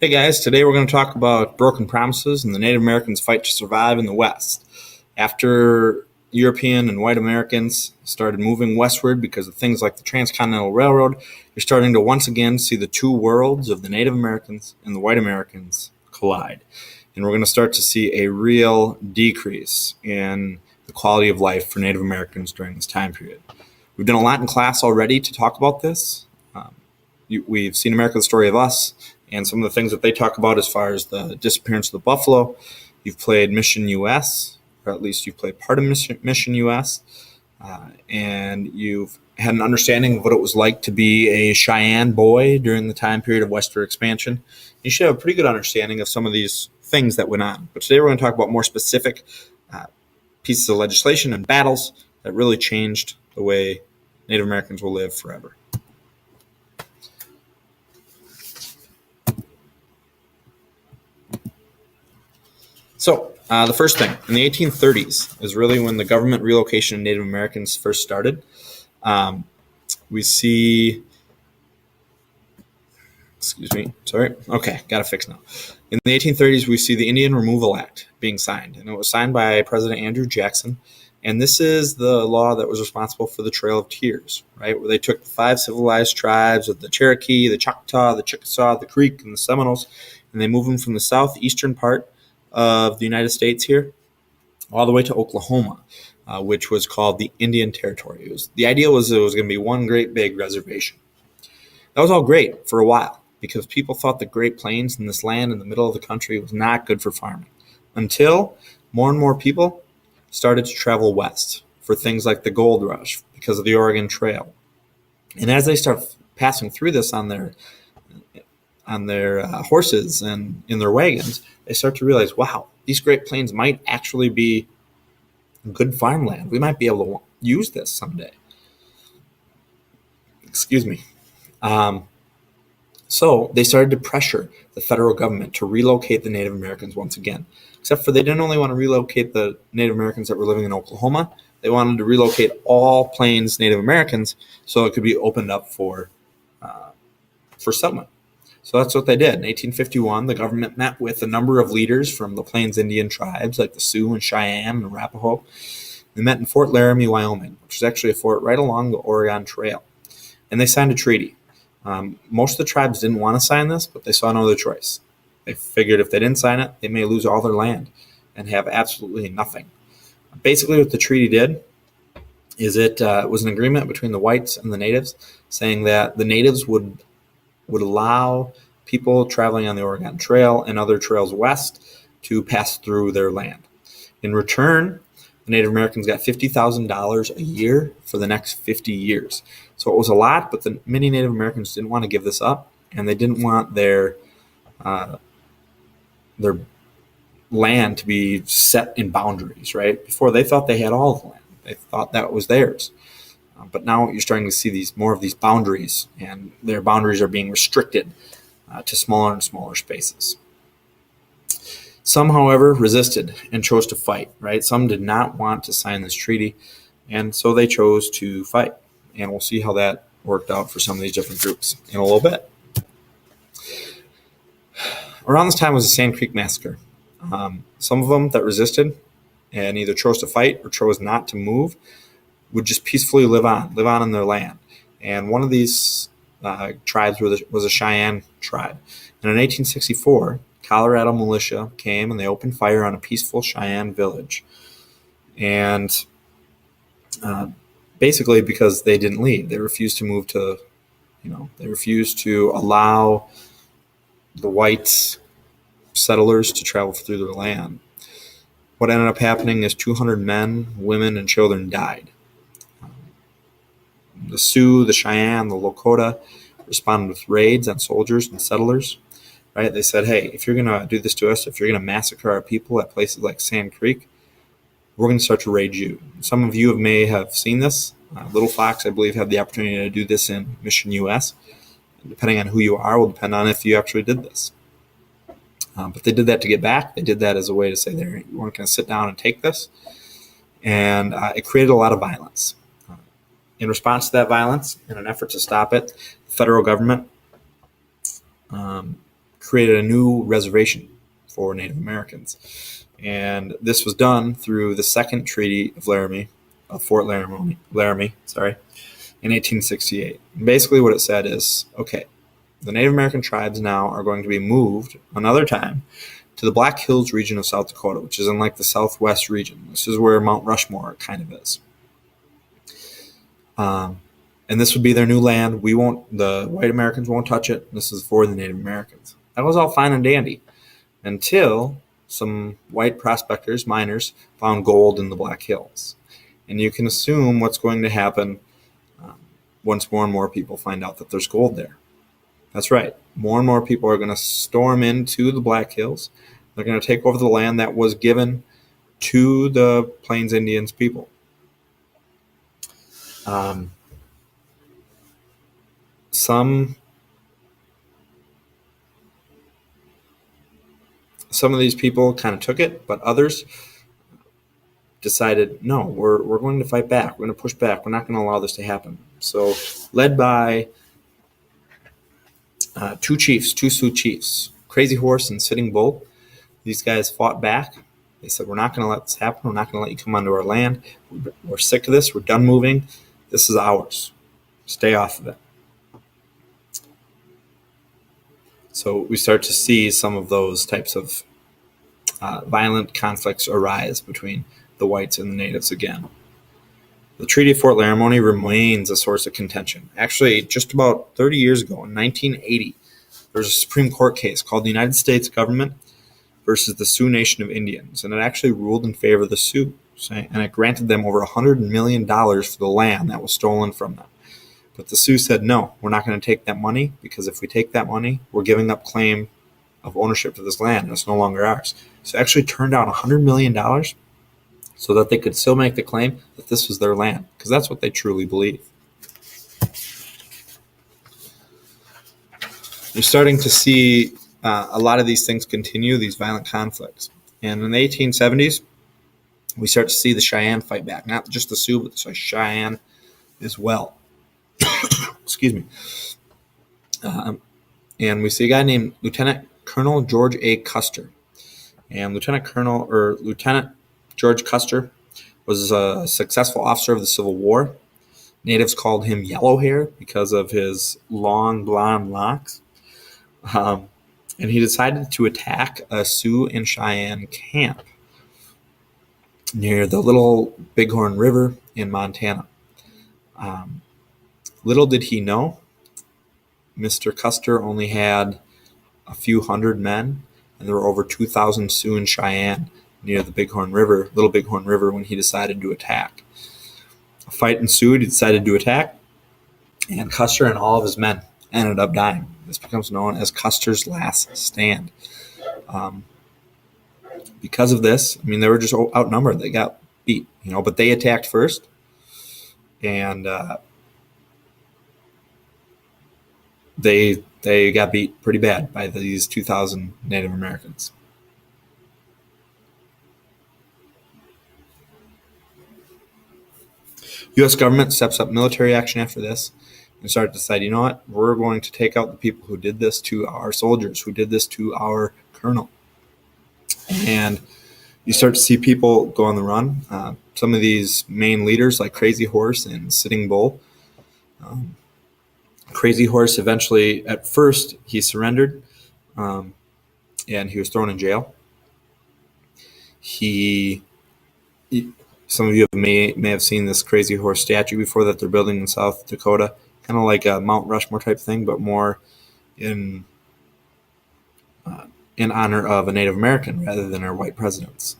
Hey guys, today we're going to talk about broken promises and the Native Americans' fight to survive in the West. After European and white Americans started moving westward because of things like the Transcontinental Railroad, you're starting to once again see the two worlds of the Native Americans and the white Americans collide. And we're going to start to see a real decrease in the quality of life for Native Americans during this time period. We've done a lot in class already to talk about this. We've seen America, the Story of Us, and some of the things that they talk about as far as the disappearance of the buffalo. You've played Mission US, or at least you've played part of Mission US, and you've had an understanding of what it was like to be a Cheyenne boy during the time period of westward expansion. You should have a pretty good understanding of some of these things that went on. But today we're going to talk about more specific pieces of legislation and battles that really changed the way Native Americans will live forever. So the first thing, in the 1830s is really when the government relocation of Native Americans first started. We see, got to fix now. In the 1830s, we see the Indian Removal Act being signed, and it was signed by President Andrew Jackson. And this is the law that was responsible for the Trail of Tears, right? Where they took the 5 civilized tribes of the Cherokee, the Choctaw, the Chickasaw, the Creek, and the Seminoles, and they moved them from the southeastern part of the United States here all the way to Oklahoma, which was called the Indian Territory. The idea was it was going to be one great big reservation. That was all great for a while because people thought the Great Plains and this land in the middle of the country was not good for farming until more and more people started to travel west for things like the gold rush because of the Oregon Trail. And as they start passing through this on their horses and in their wagons, they start to realize, wow, these Great Plains might actually be good farmland. We might be able to use this someday. Excuse me. So they started to pressure the federal government to relocate the Native Americans once again. Except for they didn't only want to relocate the Native Americans that were living in Oklahoma. They wanted to relocate all Plains Native Americans so it could be opened up for settlement. So that's what they did. In 1851, the government met with a number of leaders from the Plains Indian tribes like the Sioux and Cheyenne and Arapaho. They met in Fort Laramie, Wyoming, which is actually a fort right along the Oregon Trail. And they signed a treaty. Most of the tribes didn't want to sign this, but they saw no other choice. They figured if they didn't sign it, they may lose all their land and have absolutely nothing. Basically, what the treaty did is it was an agreement between the whites and the natives saying that the natives would allow people traveling on the Oregon Trail and other trails west to pass through their land. In return, the Native Americans got $50,000 a year for the next 50 years. So it was a lot, but many Native Americans didn't want to give this up, and they didn't want their land to be set in boundaries, right? Before, they thought they had all the land. They thought that was theirs. But now you're starting to see more of these boundaries, and their boundaries are being restricted to smaller and smaller spaces. Some, however, resisted and chose to fight, right? Some did not want to sign this treaty, and so they chose to fight. And we'll see how that worked out for some of these different groups in a little bit. Around this time was the Sand Creek Massacre. Some of them that resisted and either chose to fight or chose not to move would just peacefully live on in their land. And one of these tribes was a Cheyenne tribe. And in 1864, Colorado militia came and they opened fire on a peaceful Cheyenne village. And basically because they didn't leave. They refused to move they refused to allow the white settlers to travel through their land. What ended up happening is 200 men, women, and children died. The Sioux, the Cheyenne, the Lakota responded with raids on soldiers and settlers. Right? They said, hey, if you're going to do this to us, if you're going to massacre our people at places like Sand Creek, we're going to start to raid you. Some of you may have seen this. Little Fox, I believe, had the opportunity to do this in Mission US. Depending on who you are will depend on if you actually did this. But they did that to get back. They did that as a way to say they weren't going to sit down and take this. And it created a lot of violence. In response to that violence, in an effort to stop it, the federal government created a new reservation for Native Americans. And this was done through the Second Treaty of Fort Laramie, in 1868. And basically what it said is, okay, the Native American tribes now are going to be moved another time to the Black Hills region of South Dakota, which is in like the southwest region. This is where Mount Rushmore kind of is. And this would be their new land. The white Americans won't touch it. This is for the Native Americans. That was all fine and dandy until some white prospectors, miners, found gold in the Black Hills. And you can assume what's going to happen once more and more people find out that there's gold there. That's right. More and more people are going to storm into the Black Hills. They're going to take over the land that was given to the Plains Indians people. Some of these people kind of took it, but others decided, no, we're going to fight back. We're going to push back. We're not going to allow this to happen. So, led by two Sioux chiefs, Crazy Horse and Sitting Bull, these guys fought back. They said, we're not going to let this happen. We're not going to let you come onto our land. We're sick of this. We're done moving. This is ours. Stay off of it. So we start to see some of those types of violent conflicts arise between the whites and the natives again. The Treaty of Fort Laramie remains a source of contention. Actually, just about 30 years ago, in 1980, there was a Supreme Court case called the United States Government versus the Sioux Nation of Indians, and it actually ruled in favor of the Sioux, and it granted them over $100 million for the land that was stolen from them. But the Sioux said, no, we're not going to take that money, because if we take that money, we're giving up claim of ownership to this land, and it's no longer ours. So it actually turned down $100 million so that they could still make the claim that this was their land, because that's what they truly believe. You're starting to see a lot of these things continue, these violent conflicts. And in the 1870s, we start to see the Cheyenne fight back. Not just the Sioux, but the Cheyenne as well. Excuse me. And we see a guy named Lieutenant Colonel George A. Custer. And Lieutenant George Custer was a successful officer of the Civil War. Natives called him Yellow Hair because of his long blonde locks. And he decided to attack a Sioux and Cheyenne camp near the Little Bighorn River in Montana. Little did he know, Mr. Custer only had a few hundred men, and there were over 2,000 Sioux and Cheyenne near the Little Bighorn River, when he decided to attack. A fight ensued. He decided to attack, and Custer and all of his men ended up dying. This becomes known as Custer's Last Stand. Because of this, they were just outnumbered. They got beat, but they attacked first, and they got beat pretty bad by these 2,000 Native Americans. U.S. government steps up military action after this and started to decide, you know what, we're going to take out the people who did this to our soldiers, who did this to our colonel. And you start to see people go on the run. Some of these main leaders, like Crazy Horse and Sitting Bull. Crazy Horse eventually, at first, he surrendered, and he was thrown in jail. Some of you may have seen this Crazy Horse statue before that they're building in South Dakota, kind of like a Mount Rushmore type thing, but more in honor of a Native American rather than our white presidents.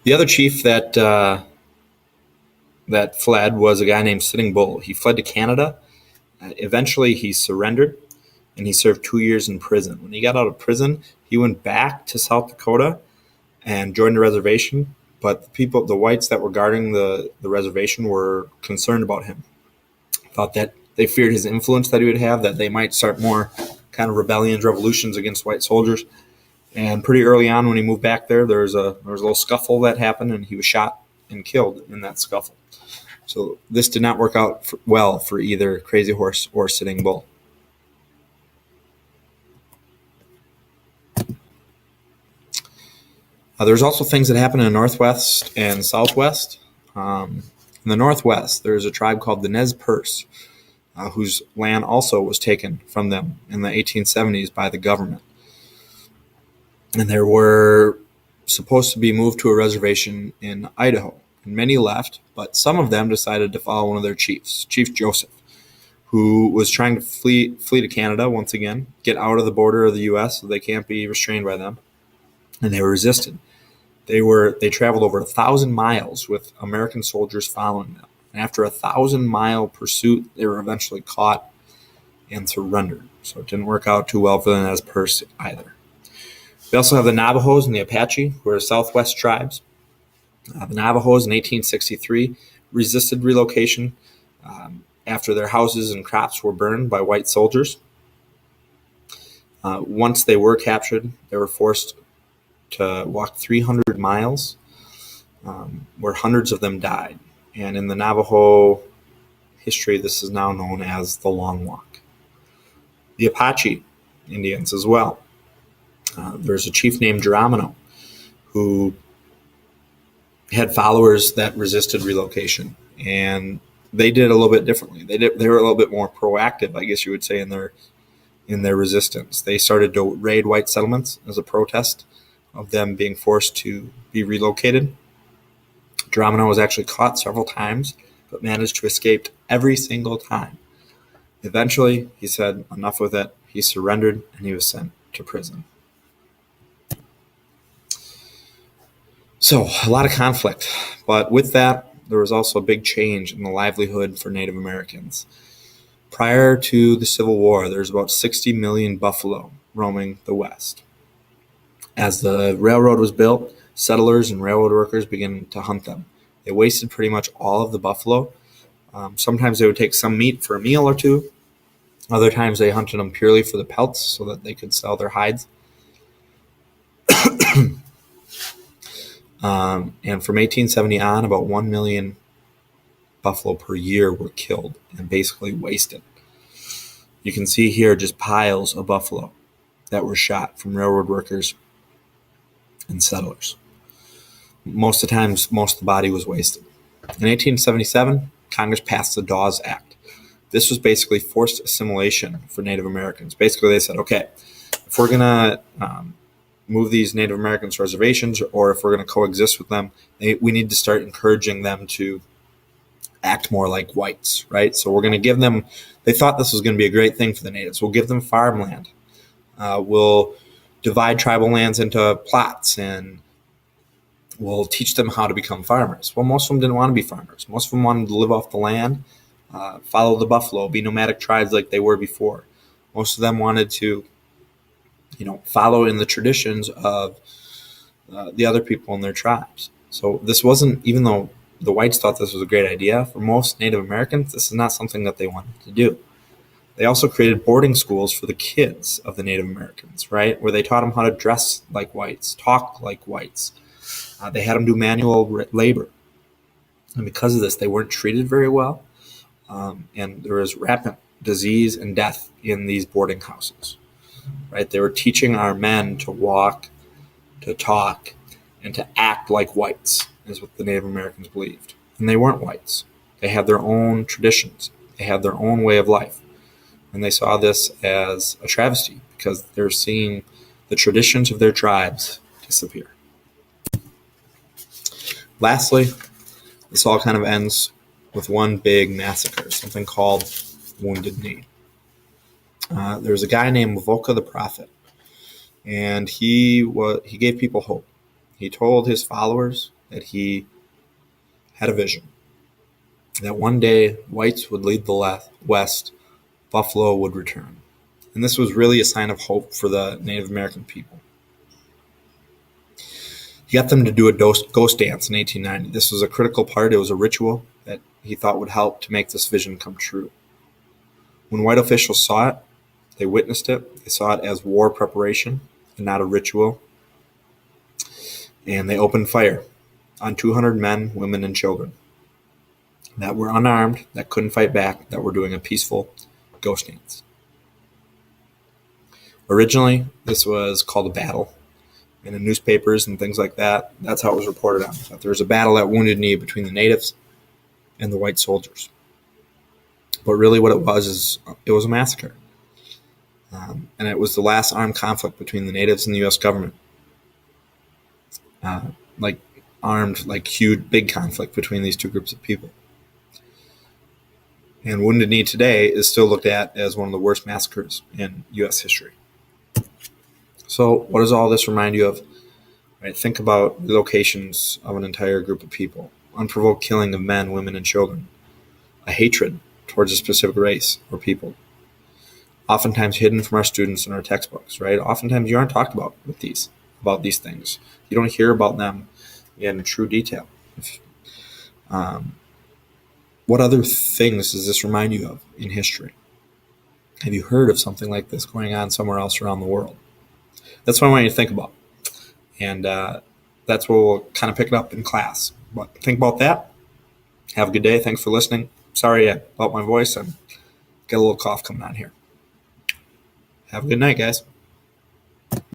The other chief that fled was a guy named Sitting Bull. He fled to Canada. Eventually, he surrendered, and he served 2 years in prison. When he got out of prison, he went back to South Dakota and joined the reservation. But the whites that were guarding the reservation were concerned about him. Thought that they feared his influence that he would have, that they might start more kind of rebellions, revolutions against white soldiers. And pretty early on, when he moved back there was a little scuffle that happened, and he was shot and killed in that scuffle. So this did not work out well for either Crazy Horse or Sitting Bull. There's also things that happen in the Northwest and Southwest. In the Northwest, there's a tribe called the Nez Perce, whose land also was taken from them in the 1870s by the government. And they were supposed to be moved to a reservation in Idaho. And many left, but some of them decided to follow one of their chiefs, Chief Joseph, who was trying to flee to Canada once again, get out of the border of the U.S. so they can't be restrained by them. And they were resisted. They traveled over 1,000 miles with American soldiers following them. And after a 1,000-mile pursuit, they were eventually caught and surrendered. So it didn't work out too well for the Nez Perce either. We also have the Navajos and the Apache, who are Southwest tribes. The Navajos in 1863 resisted relocation after their houses and crops were burned by white soldiers. Once they were captured, they were forced to walk 300 miles, where hundreds of them died. And in the Navajo history, this is now known as the Long Walk. The Apache Indians as well. There's a chief named Geronimo who had followers that resisted relocation, and they did a little bit differently. They were a little bit more proactive, I guess you would say, in their resistance. They started to raid white settlements as a protest of them being forced to be relocated. Geronimo was actually caught several times, but managed to escape every single time. Eventually, he said, enough with it. He surrendered, and he was sent to prison. So, a lot of conflict. But with that, there was also a big change in the livelihood for Native Americans. Prior to the Civil War, there's about 60 million buffalo roaming the West. As the railroad was built, settlers and railroad workers began to hunt them. They wasted pretty much all of the buffalo. Sometimes they would take some meat for a meal or two. Other times they hunted them purely for the pelts so that they could sell their hides. And from 1870 on, about 1 million buffalo per year were killed and basically wasted. You can see here just piles of buffalo that were shot from railroad workers and settlers. Most of the times, most of the body was wasted. In 1877, Congress passed the Dawes Act. This was basically forced assimilation for Native Americans. Basically, they said, okay, if we're going to move these Native Americans to reservations, or if we're going to coexist with them, we need to start encouraging them to act more like whites, right? So we're going to give them, they thought this was going to be a great thing for the natives. We'll give them farmland. We'll divide tribal lands into plots, and we'll teach them how to become farmers. Well, most of them didn't want to be farmers. Most of them wanted to live off the land, follow the buffalo, be nomadic tribes like they were before. Most of them wanted to follow in the traditions of the other people in their tribes. So this wasn't, even though the whites thought this was a great idea, for most Native Americans, this is not something that they wanted to do. They also created boarding schools for the kids of the Native Americans, right? Where they taught them how to dress like whites, talk like whites. They had them do manual labor. And because of this, they weren't treated very well. And there was rampant disease and death in these boarding houses. Right? They were teaching our men to walk, to talk, and to act like whites, is what the Native Americans believed. And they weren't whites. They had their own traditions. They had their own way of life. And they saw this as a travesty because they're seeing the traditions of their tribes disappear. Lastly, this all kind of ends with one big massacre, something called Wounded Knee. There was a guy named Wovoka the Prophet, and he gave people hope. He told his followers that he had a vision, that one day whites would lead the West, buffalo would return. And this was really a sign of hope for the Native American people. He got them to do a ghost dance in 1890. This was a critical part. It was a ritual that he thought would help to make this vision come true. When white officials saw it, they witnessed it. They saw it as war preparation and not a ritual. And they opened fire on 200 men, women, and children. that were unarmed, that couldn't fight back, that were doing a peaceful ghost dance. Originally, this was called a battle. And in newspapers and things like that, that's how it was reported on. That there was a battle at Wounded Knee between the natives and the white soldiers. But really what it was is it was a massacre. And it was the last armed conflict between the natives and the U.S. government. Huge, big conflict between these two groups of people. And Wounded Knee today is still looked at as one of the worst massacres in U.S. history. So what does all this remind you of? Right, think about relocations of an entire group of people, unprovoked killing of men, women, and children, a hatred towards a specific race or people, oftentimes hidden from our students in our textbooks, right? Oftentimes you aren't talked about these things. You don't hear about them in true detail. What other things does this remind you of in history? Have you heard of something like this going on somewhere else around the world? That's what I want you to think about. And that's where we'll kind of pick it up in class. But think about that. Have a good day. Thanks for listening. Sorry about my voice. I've got a little cough coming on here. Have a good night, guys.